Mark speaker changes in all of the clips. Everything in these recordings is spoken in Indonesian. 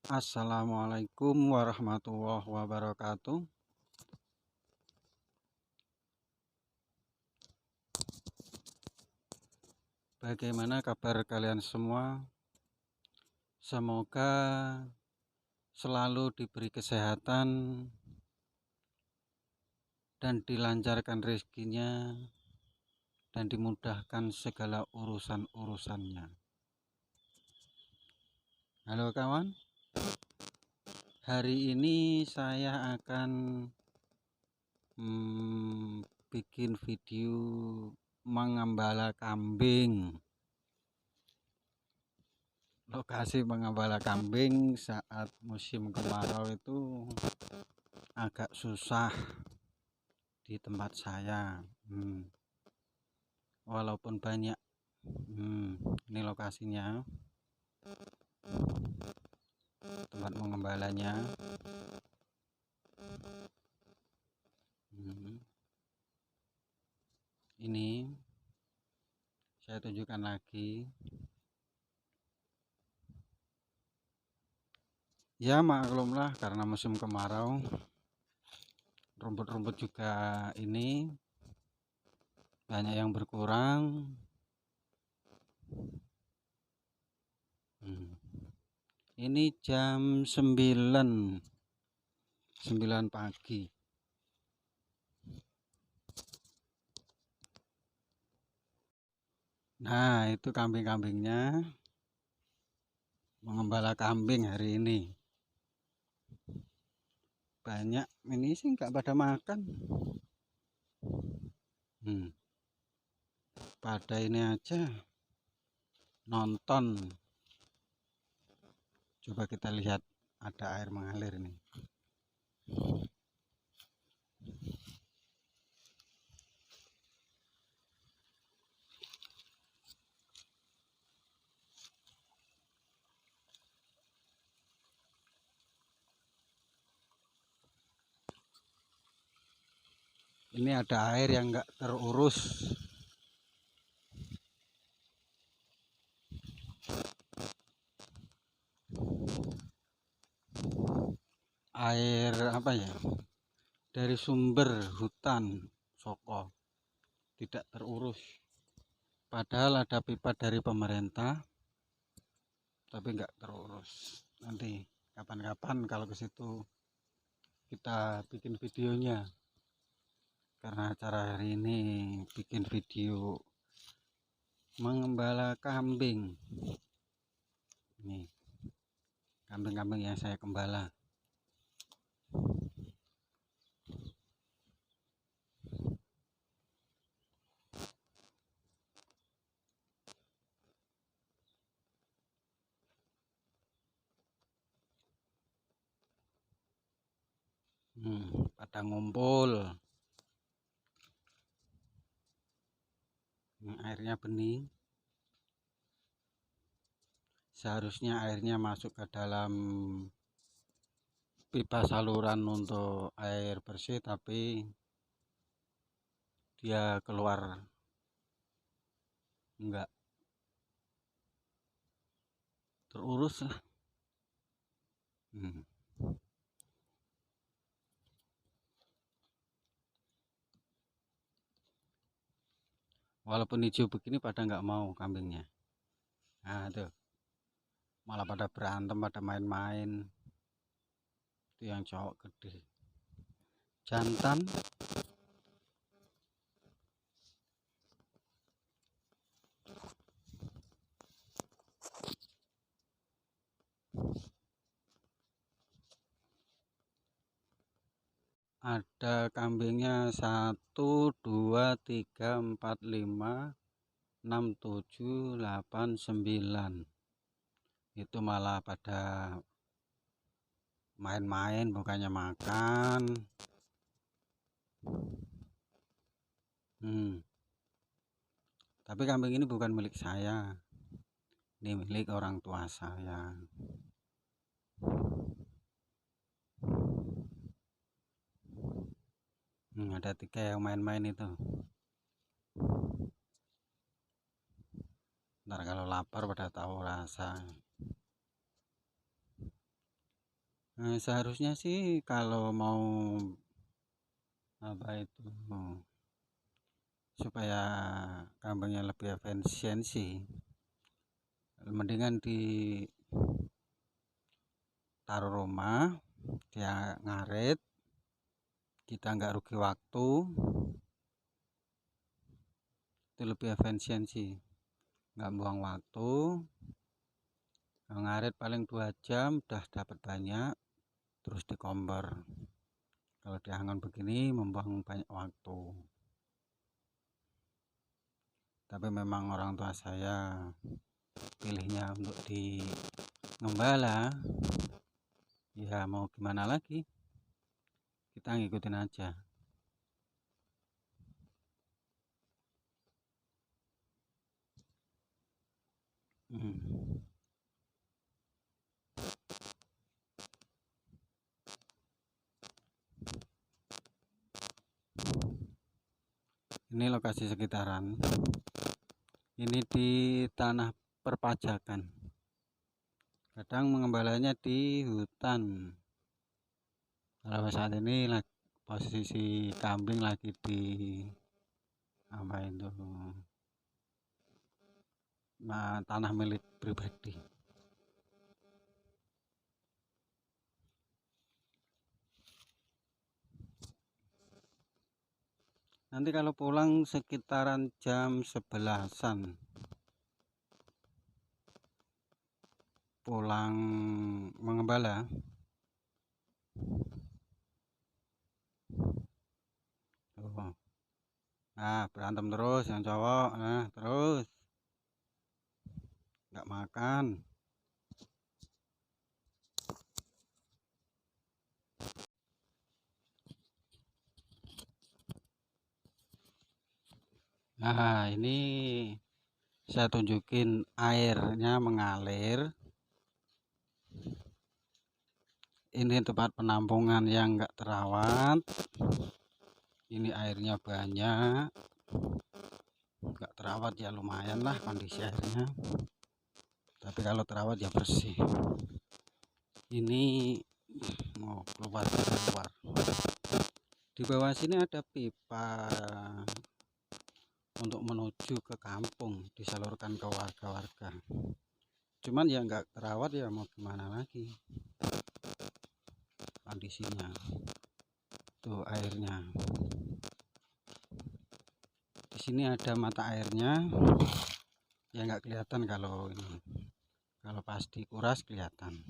Speaker 1: Assalamualaikum warahmatullahi wabarakatuh. Bagaimana kabar kalian semua? Semoga selalu diberi kesehatan dan dilancarkan rezekinya dan dimudahkan segala urusan-urusannya. Halo kawan, hari ini saya akan bikin video mengembala kambing. Lokasi mengembala kambing saat musim kemarau itu agak susah di tempat saya. Walaupun banyak. Ini lokasinya, tempat mengembalanya. Ini saya tunjukkan lagi. Ya maklumlah, karena musim kemarau, rumput-rumput juga ini banyak yang berkurang. Ini jam 9 pagi. Nah, itu kambing-kambingnya mengembala kambing hari ini. Banyak ini sih nggak pada makan. Pada ini aja nonton. Coba kita lihat, ada air mengalir nih. Ini ada air yang nggak terurus. Air apa ya? Dari sumber hutan Soko, tidak terurus. Padahal ada pipa dari pemerintah, tapi nggak terurus. Nanti kapan-kapan kalau ke situ kita bikin videonya. Karena acara hari ini bikin video mengembala kambing. Nih, kambing-kambing yang saya gembala. Pada ngumpul. Airnya bening. Seharusnya airnya masuk ke dalam pipa saluran untuk air bersih, tapi dia keluar enggak terurus lah. Walaupun hijau begini pada nggak mau kambingnya. Nah tuh, malah pada berantem, pada main-main. Itu yang cowok gede, jantan. Ada kambingnya 1, 2, 3, 4, 5, 6, 7, 8, 9. Itu malah pada main-main, bukannya makan. Tapi kambing ini bukan milik saya, ini milik orang tua saya. Ada 3 yang main-main itu. Ntar kalau lapar pada tahu rasa. Seharusnya sih kalau mau apa itu supaya kambingnya lebih efisiensi, mendingan ditaruh rumah, dia ngarit, kita nggak rugi waktu, itu lebih efisiensi, nggak buang waktu. Ngarit paling 2 jam udah dapat banyak, terus dikompor. Kalau dihangon begini membuang banyak waktu. Tapi memang orang tua saya pilihnya untuk di ngembala, ya mau gimana lagi, kita ngikutin aja. Ini lokasi sekitaran, ini di tanah perpajakan, kadang mengembalanya di hutan. Kalau saat ini posisi kambing lagi di apa itu tanah milik pribadi. Nanti kalau pulang sekitaran jam 11-an pulang mengembala. Tuh. Nah, berantem terus yang cowok, nah terus nggak makan. Nah, ini saya tunjukin airnya mengalir. Ini tempat penampungan yang nggak terawat. Ini airnya banyak, nggak terawat ya lumayan lah kondisi airnya. Tapi kalau terawat ya bersih. Ini mau keluar. Di bawah sini ada pipa untuk menuju ke kampung, disalurkan ke warga-warga. Cuman ya nggak terawat, ya mau gimana lagi kondisinya. Tuh airnya. Di sini ada mata airnya, ya nggak kelihatan kalau ini. Kalau pas dikuras kelihatan.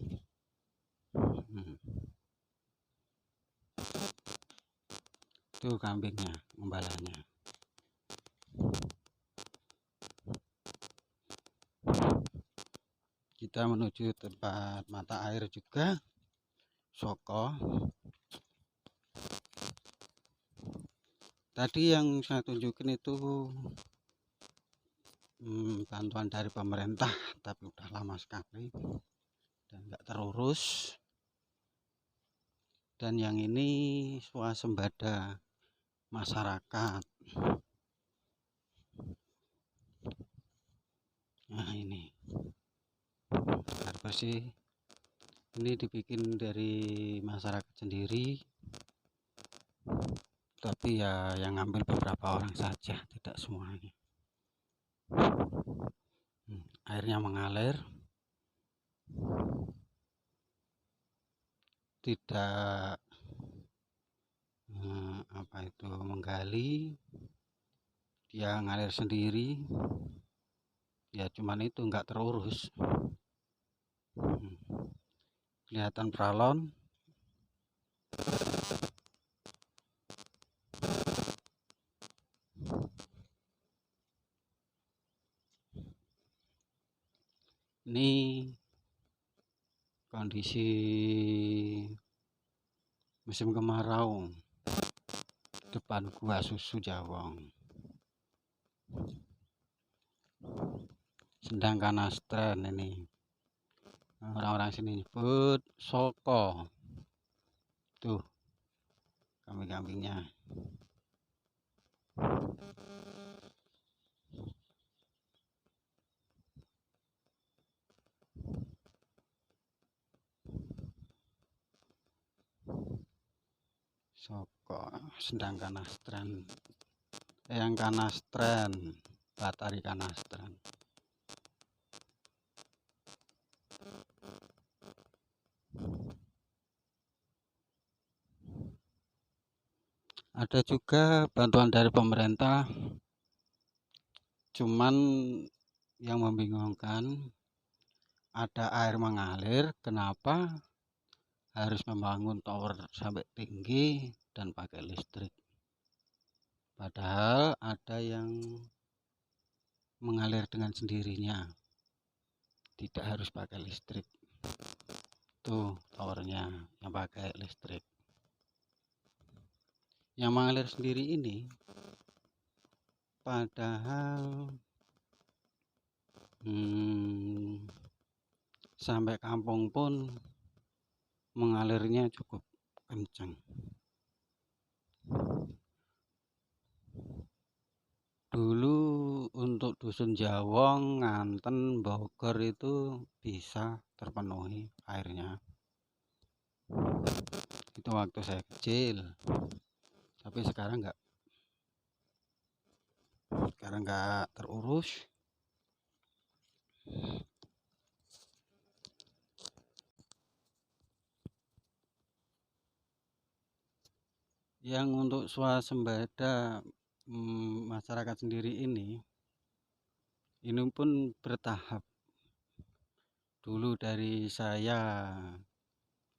Speaker 1: Tuh kambingnya, gembalanya. Kita menuju tempat mata air juga, Soko. Tadi yang saya tunjukin itu bantuan dari pemerintah, tapi udah lama sekali dan nggak terurus. Dan yang ini swasembada masyarakat. Nah ini air bersih, ini dibikin dari masyarakat sendiri, tapi ya yang ngambil beberapa orang saja, tidak semuanya. Airnya mengalir, tidak apa itu menggali, dia ngalir sendiri. Ya cuman itu nggak terurus. Kelihatan pralon. Ini kondisi musim kemarau depan gua susu Jawong. Sedangkan Astren ini orang-orang sini nyebut Soko. Tuh kambing-kambingnya. Soko sedang kanastren, yang kanastren, batari kanastren. Ada juga bantuan dari pemerintah, cuman yang membingungkan ada air mengalir, kenapa harus membangun tower sampai tinggi dan pakai listrik, padahal ada yang mengalir dengan sendirinya, tidak harus pakai listrik. Tuh towernya yang pakai listrik, yang mengalir sendiri ini padahal sampai kampung pun mengalirnya cukup kencang. Dulu untuk dusun Jawong, Nganten, Bogor itu bisa terpenuhi airnya. Itu waktu saya kecil. Tapi sekarang nggak terurus. Yang untuk swasembada masyarakat sendiri ini pun bertahap. Dulu dari saya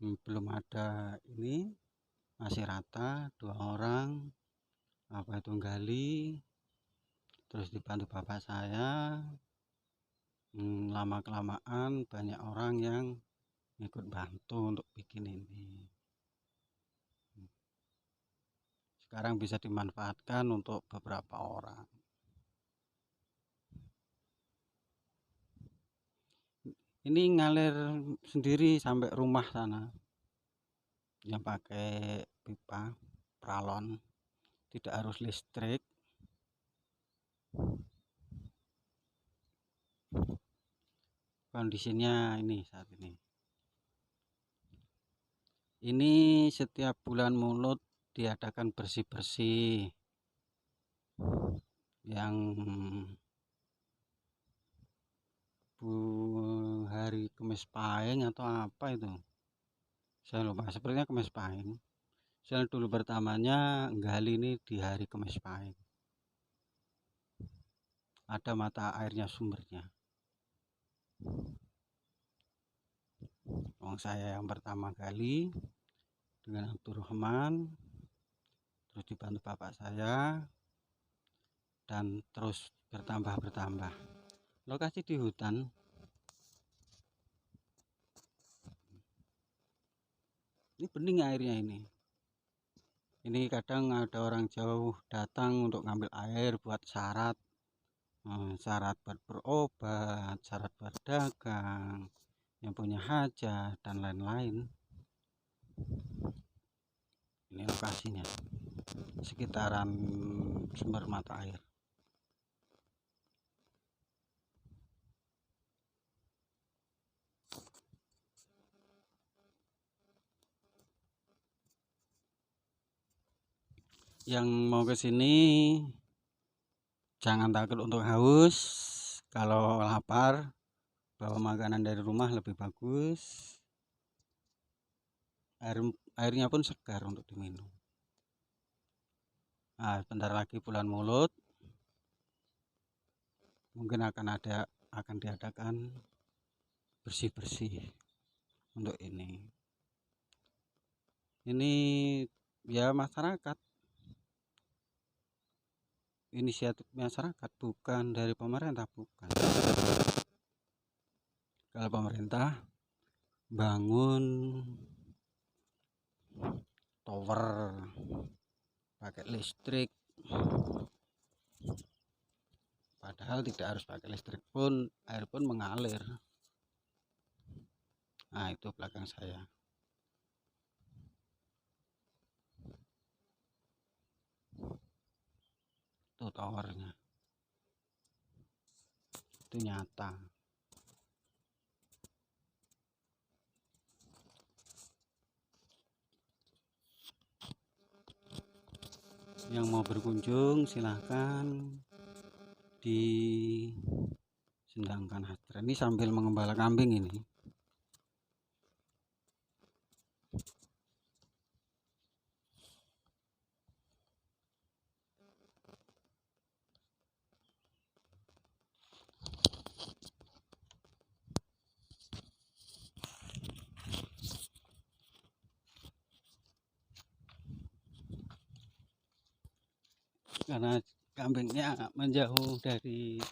Speaker 1: belum ada ini, masih rata 2 orang, apa itu gali, terus dibantu bapak saya. Lama kelamaan banyak orang yang ikut bantu untuk bikin ini. Sekarang bisa dimanfaatkan untuk beberapa orang. Ini ngalir sendiri sampai rumah sana, yang pakai pipa pralon, tidak harus listrik. Kondisinya ini saat ini. Ini setiap bulan Mulut diadakan bersih-bersih, yang hari Kemis Pahing atau apa itu, saya lupa, sepertinya Kemis Pahing. Saya dulu pertamanya gali ini di hari Kemis Pahing, ada mata airnya, sumbernya. Saya yang pertama gali dengan Abdurrahman, terus dibantu bapak saya, dan terus bertambah. Lokasi di hutan. Ini bening airnya ini. Ini kadang ada orang jauh datang untuk ngambil air buat syarat buat berobat, syarat berdagang, yang punya hajat dan lain-lain. Ini lokasinya, sekitaran sumber mata air. Yang mau ke sini jangan takut untuk haus. Kalau lapar, bawa makanan dari rumah lebih bagus. Airnya pun segar untuk diminum. Nah, bentar lagi bulan Mulut, mungkin akan diadakan bersih-bersih untuk ini. Ini ya masyarakat, inisiatif masyarakat, bukan dari pemerintah, bukan. Kalau pemerintah bangun tower pakai listrik, padahal tidak harus pakai listrik pun air pun mengalir. Nah, itu belakang saya. Itu towernya, itu nyata. Yang mau berkunjung silahkan disendangkan Hastra. Ini sambil mengembala kambing ini. Karena kambingnya menjauh dari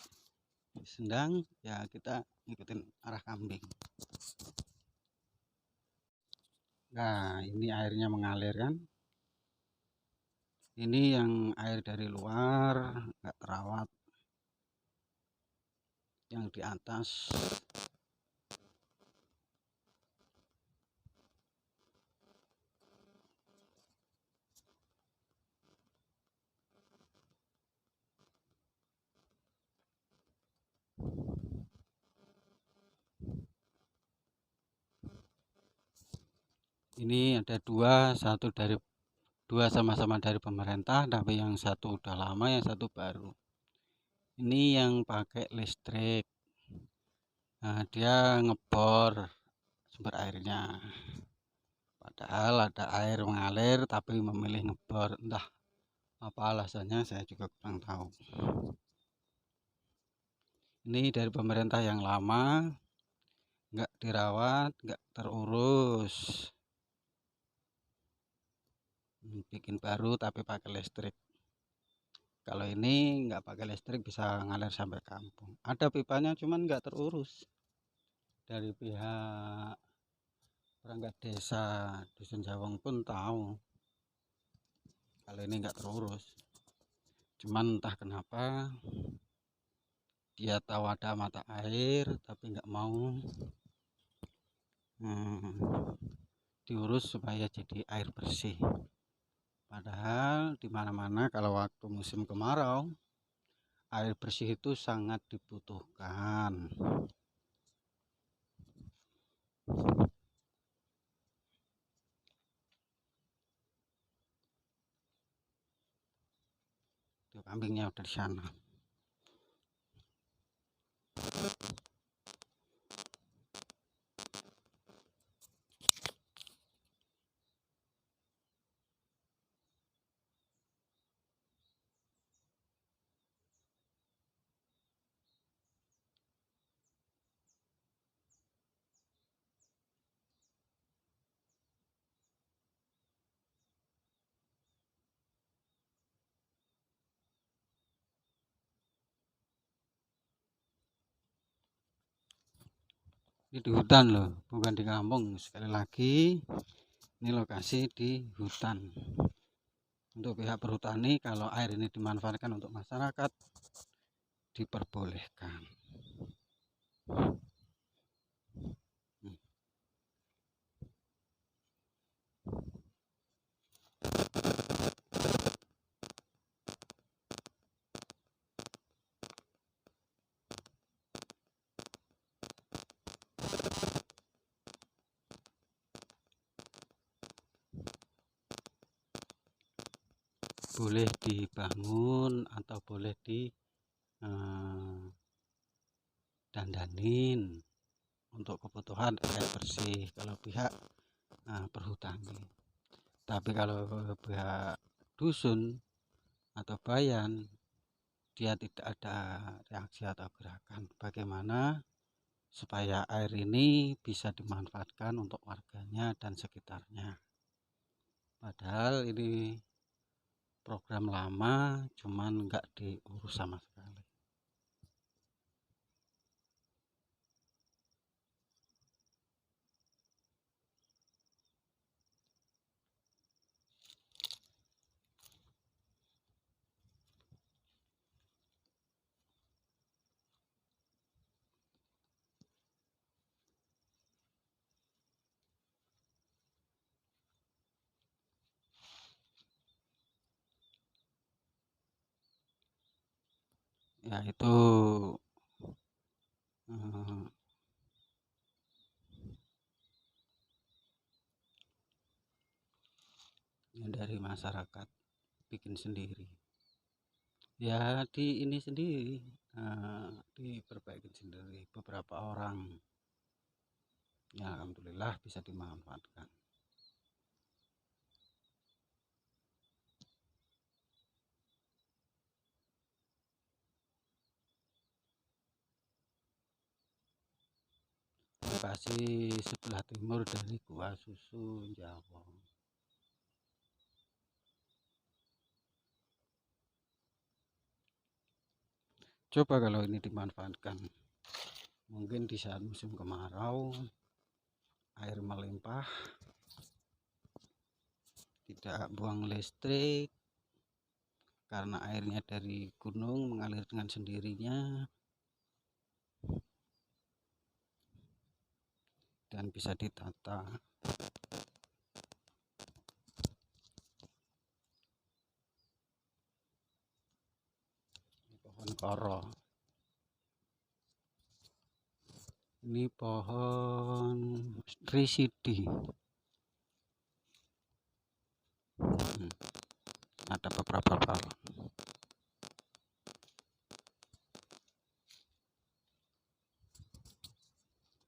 Speaker 1: sendang, ya kita ngikutin arah kambing. Nah, ini airnya mengalir kan. Ini yang air dari luar nggak terawat. Yang di atas ini ada dua sama-sama dari pemerintah, tapi yang satu udah lama, yang satu baru. Ini yang pakai listrik. Nah, dia ngebor sumber airnya. Padahal ada air mengalir, tapi memilih ngebor. Entah apa alasannya, saya juga kurang tahu. Ini dari pemerintah yang lama, nggak dirawat, nggak terurus. Bikin baru tapi pakai listrik. Kalau ini nggak pakai listrik, bisa ngalir sampai kampung. Ada pipanya, cuman nggak terurus. Dari pihak perangkat desa Dusun Jawong pun tahu kalau ini nggak terurus. Cuman entah kenapa dia tahu ada mata air tapi nggak mau diurus supaya jadi air bersih. Padahal di mana-mana kalau waktu musim kemarau, air bersih itu sangat dibutuhkan. Tuh, kambingnya udah di sana. Ini di hutan loh, bukan di kampung. Sekali lagi, ini lokasi di hutan. Untuk pihak perhutani, kalau air ini dimanfaatkan untuk masyarakat, diperbolehkan. Boleh dibangun atau boleh dandanin untuk kebutuhan air bersih kalau pihak perhutani. Tapi kalau pihak dusun atau bayan, dia tidak ada reaksi atau gerakan bagaimana supaya air ini bisa dimanfaatkan untuk warganya dan sekitarnya. Padahal ini program lama, cuman nggak diurus sama sekali. Ya itu dari masyarakat. bikin sendiri. Ya di ini sendiri, diperbaikin sendiri beberapa orang. Ya alhamdulillah bisa dimanfaatkan. Lokasi sebelah timur dari Gua Susu Jawa. Coba kalau ini dimanfaatkan, mungkin di saat musim kemarau air melimpah, tidak buang listrik karena airnya dari gunung mengalir dengan sendirinya, dan bisa ditata. Pohon koro, ini pohon trisidi. Ada beberapa hal.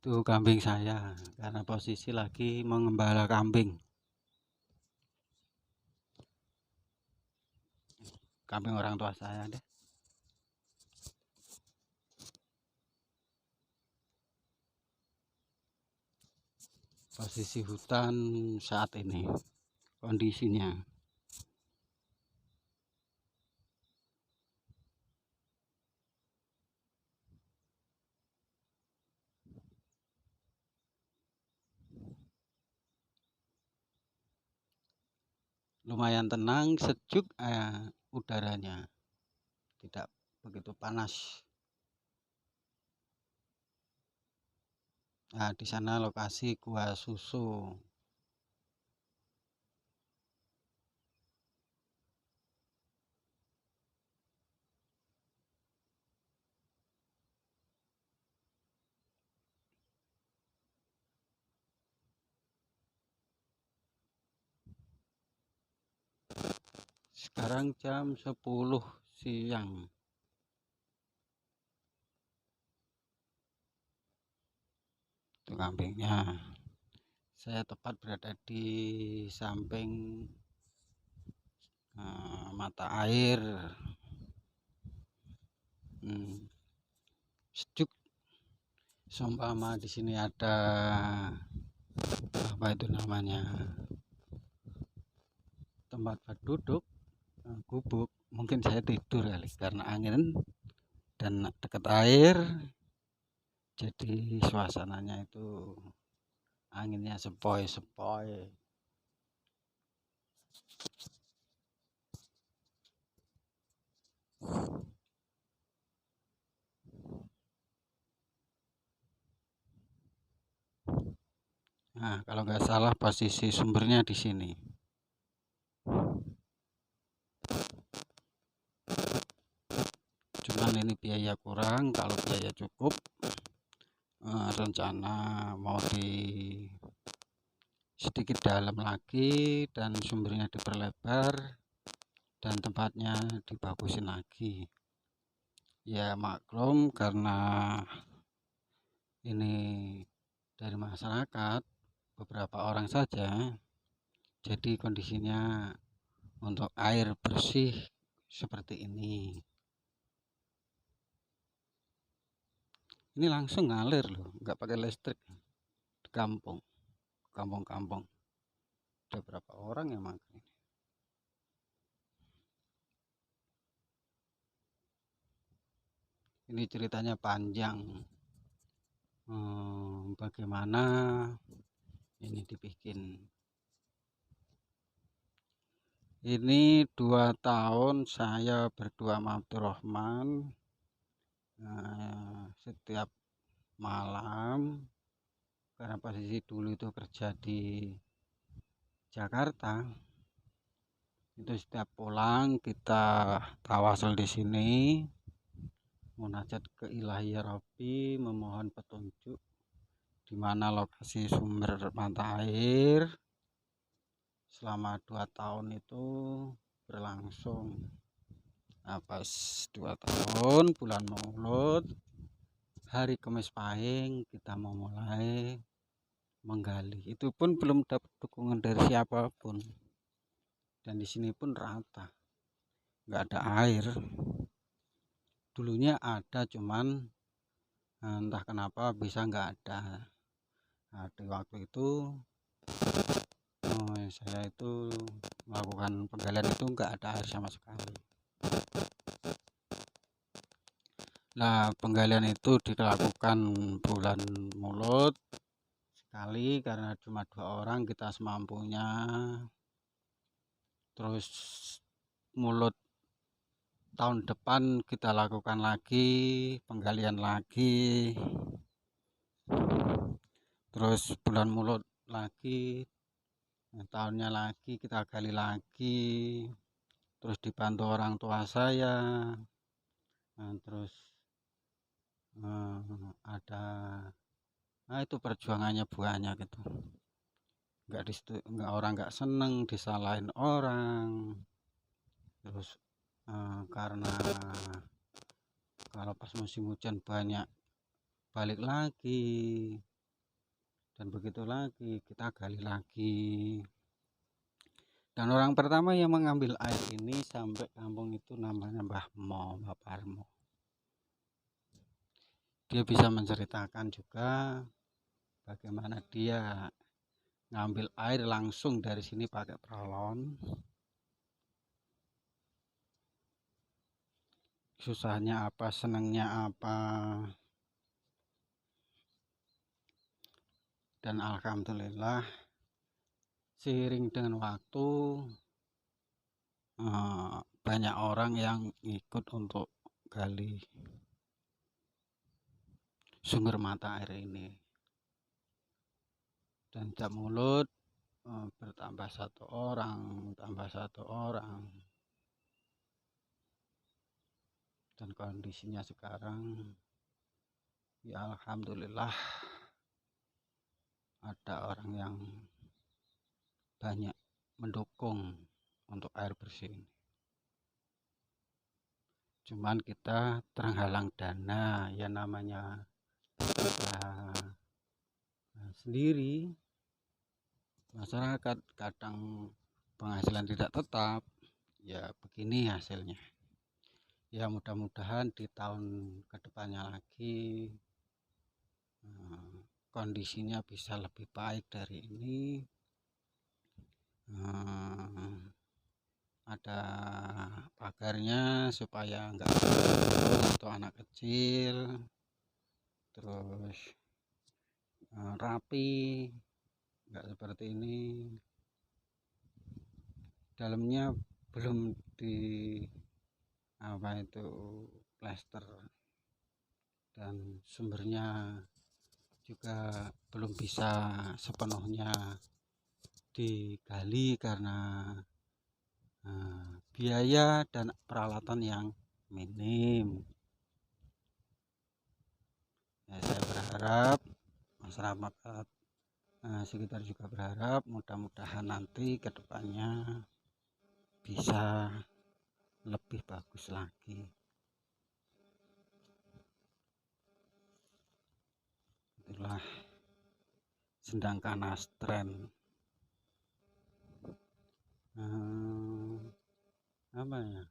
Speaker 1: Itu kambing saya karena posisi lagi mengembala kambing. Kambing orang tua saya deh. Posisi hutan saat ini kondisinya. Lumayan tenang, sejuk udaranya. Tidak begitu panas. Nah, di sana lokasi Gua Susu. Sekarang jam 10 siang. Itu kambingnya. Saya tepat berada di samping mata air. Sejuk. Seumpama di sini ada apa itu namanya, tempat duduk, gubuk, mungkin saya tidur kali karena angin dan dekat air, jadi suasananya itu anginnya sepoi-sepoi. Nah, kalau nggak salah posisi sumbernya di sini. Cuman ini biaya kurang, kalau biaya cukup, rencana mau di sedikit dalam lagi dan sumbernya diperlebar dan tempatnya dibagusin lagi. Ya maklum karena ini dari masyarakat beberapa orang saja, jadi kondisinya untuk air bersih seperti ini. Ini langsung ngalir loh, nggak pakai listrik. Di kampung-kampung ada berapa orang yang makan ini. Ini ceritanya panjang, bagaimana ini dibikin. Ini 2 tahun saya berdua sama Abdurrahman, setiap malam, karena posisi dulu itu kerja di Jakarta, itu setiap pulang kita tawasul di sini, munajat ke Ilahi ya Rabbi, memohon petunjuk di mana lokasi sumber mata air. Selama 2 tahun itu berlangsung. Nah, pas 2 tahun bulan Maulud, hari Kamis Pahing kita mau mulai menggali. Itu pun belum dapat dukungan dari siapapun. Dan di sini pun rata, nggak ada air. Dulunya ada, cuman entah kenapa bisa nggak ada. Nah, di waktu itu saya itu melakukan penggalian itu nggak ada air sama sekali. Nah, penggalian itu dilakukan bulan Maulud sekali karena cuma 2 orang, kita semampunya. Terus Maulud tahun depan kita lakukan lagi penggalian lagi. Terus bulan Maulud lagi, tahunnya lagi kita gali lagi. Terus dibantu orang tua saya. Nah, terus ada itu perjuangannya banyak gitu. Orang nggak seneng disalahin orang. Terus karena kalau pas musim hujan banyak balik lagi, dan begitu lagi kita gali lagi. Dan orang pertama yang mengambil air ini sampai kampung itu namanya Mbah Parmo. Dia bisa menceritakan juga bagaimana dia ngambil air langsung dari sini pakai peralon. Susahnya apa, senangnya apa. Dan alhamdulillah seiring dengan waktu banyak orang yang ikut untuk gali sumber mata air ini. Dan tiap mulut bertambah 1 orang, tambah 1 orang. Dan kondisinya sekarang ya alhamdulillah ada orang yang banyak mendukung untuk air bersih ini. Cuman kita terhalang dana, ya namanya kita sendiri, masyarakat kadang penghasilan tidak tetap, ya begini hasilnya. Ya mudah-mudahan di tahun kedepannya lagi kondisinya bisa lebih baik dari ini. Ada pagarnya supaya enggak untuk anak kecil, terus rapi, enggak seperti ini. Dalamnya belum di plester, dan sumbernya juga belum bisa sepenuhnya digali karena biaya dan peralatan yang minim. Ya, saya berharap masyarakat sekitar juga berharap mudah-mudahan nanti kedepannya bisa lebih bagus lagi. Itulah Sendang Kanastren. Apa ya?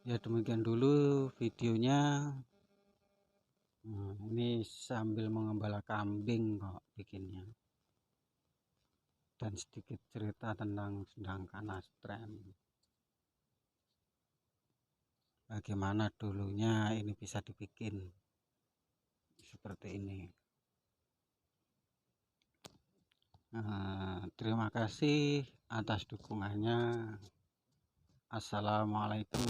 Speaker 1: Ya demikian dulu videonya. Ini sambil mengembala kambing kok bikinnya. Dan sedikit cerita tentang Sendang Kanastren. Bagaimana dulunya ini bisa dibikin seperti ini. Terima kasih atas dukungannya. Assalamualaikum.